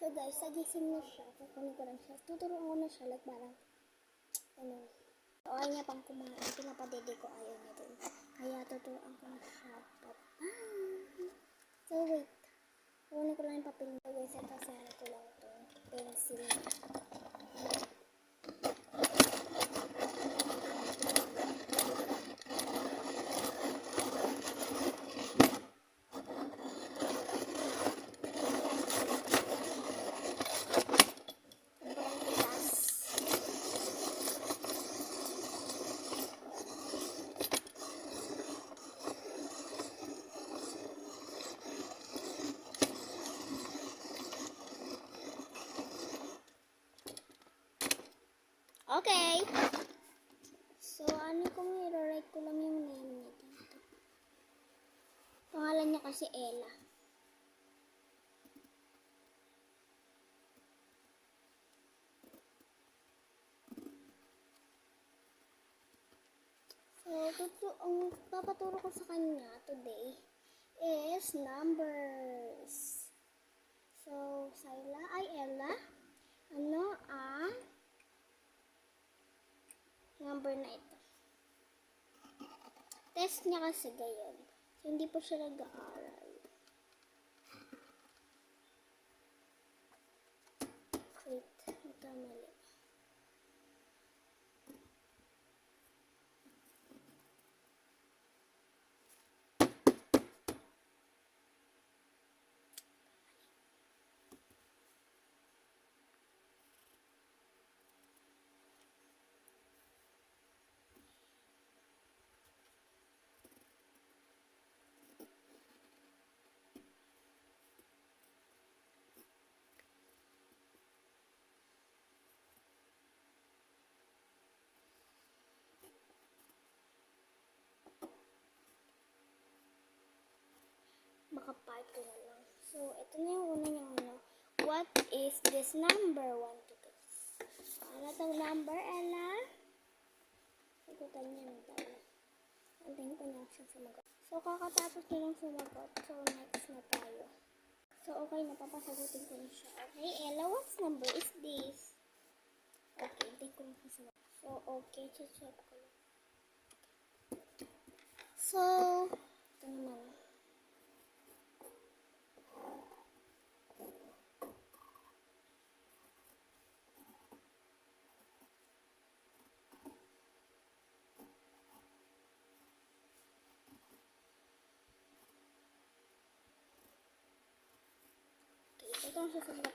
So guys, nagising na siya. Kukunin ko lang siya. Tuturuan ko na siya. Like parang, ano. So, ayaw niya pang kumain. Pinapadede ko, ayaw niya din. Kaya tuturuan ko na siya. So wait. Kukunin ko lang yung papel. So guys, ito sana ko lang ito. Pencil. Okay. So, ano kung i-write ko lang yung name niya dito. Pangalan niya kasi Ella. So, ang papaturo ko sa kanya today is numbers. So, Ella, ano ang number na ito? Test niya kasi gayon. So, hindi po siya nag-aaral. Wait, ito mali. Makapart ko na lang. So, ito na yung una niyang ano. What is this number? 1, 2, 3. Ano tong number, Ella? Sagutan niya na tayo. Antayin ko na siya sumagot. So, kakatapos niya lang sumagot. So, next na tayo. So, okay, napapasagutin ko na siya. Okay, Ella, what number is this? Okay, antayin ko na siya sumagot. So, okay, check ko lang. So, ito naman. Ito ang sasagot.